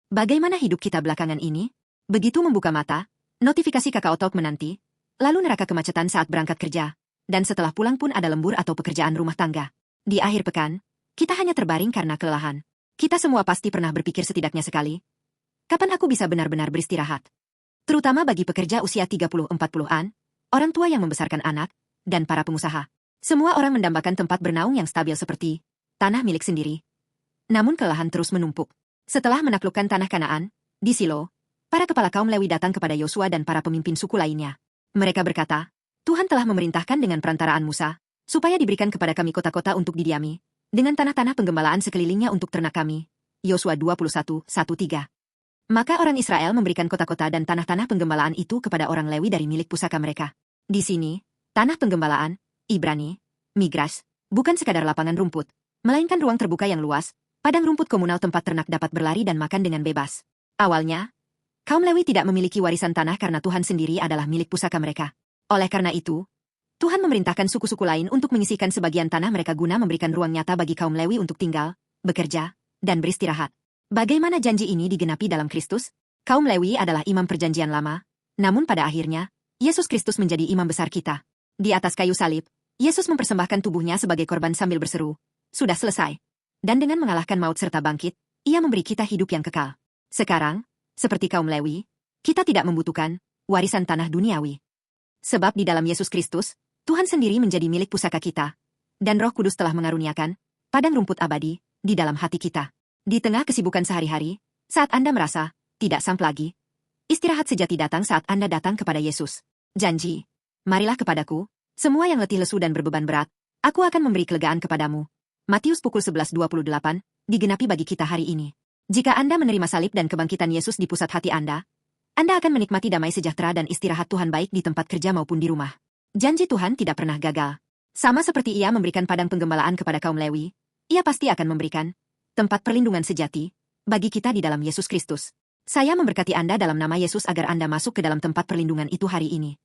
Bagaimana hidup kita belakangan ini? Begitu membuka mata, notifikasi Kakao Talk menanti, lalu neraka kemacetan saat berangkat kerja, dan setelah pulang pun ada lembur atau pekerjaan rumah tangga. Di akhir pekan, kita hanya terbaring karena kelelahan. Kita semua pasti pernah berpikir setidaknya sekali, kapan aku bisa benar-benar beristirahat? Terutama bagi pekerja usia 30-40-an, orang tua yang membesarkan anak, dan para pengusaha. Semua orang mendambakan tempat bernaung yang stabil seperti tanah milik sendiri. Namun kelelahan terus menumpuk. Setelah menaklukkan tanah Kanaan, di Silo, para kepala kaum Lewi datang kepada Yosua dan para pemimpin suku lainnya. Mereka berkata, Tuhan telah memerintahkan dengan perantaraan Musa, supaya diberikan kepada kami kota-kota untuk didiami, dengan tanah-tanah penggembalaan sekelilingnya untuk ternak kami. Yosua 21:1-3. Maka orang Israel memberikan kota-kota dan tanah-tanah penggembalaan itu kepada orang Lewi dari milik pusaka mereka. Di sini, tanah penggembalaan, Ibrani, Migras, bukan sekadar lapangan rumput, melainkan ruang terbuka yang luas, padang rumput komunal tempat ternak dapat berlari dan makan dengan bebas. Awalnya, kaum Lewi tidak memiliki warisan tanah karena Tuhan sendiri adalah milik pusaka mereka. Oleh karena itu, Tuhan memerintahkan suku-suku lain untuk menyisihkan sebagian tanah mereka guna memberikan ruang nyata bagi kaum Lewi untuk tinggal, bekerja, dan beristirahat. Bagaimana janji ini digenapi dalam Kristus? Kaum Lewi adalah imam perjanjian lama, namun pada akhirnya, Yesus Kristus menjadi imam besar kita. Di atas kayu salib, Yesus mempersembahkan tubuhnya sebagai korban sambil berseru, "Sudah selesai." Dan dengan mengalahkan maut serta bangkit, Ia memberi kita hidup yang kekal. Sekarang, seperti kaum Lewi, kita tidak membutuhkan warisan tanah duniawi. Sebab di dalam Yesus Kristus, Tuhan sendiri menjadi milik pusaka kita, dan Roh Kudus telah mengaruniakan padang rumput abadi di dalam hati kita. Di tengah kesibukan sehari-hari, saat Anda merasa tidak sampai lagi, istirahat sejati datang saat Anda datang kepada Yesus. Janji, marilah kepadaku, semua yang letih lesu dan berbeban berat, aku akan memberi kelegaan kepadamu. Matius pukul 11:28, digenapi bagi kita hari ini. Jika Anda menerima salib dan kebangkitan Yesus di pusat hati Anda akan menikmati damai sejahtera dan istirahat Tuhan baik di tempat kerja maupun di rumah. Janji Tuhan tidak pernah gagal. Sama seperti Ia memberikan padang penggembalaan kepada kaum Lewi, Ia pasti akan memberikan tempat perlindungan sejati bagi kita di dalam Yesus Kristus. Saya memberkati Anda dalam nama Yesus agar Anda masuk ke dalam tempat perlindungan itu hari ini.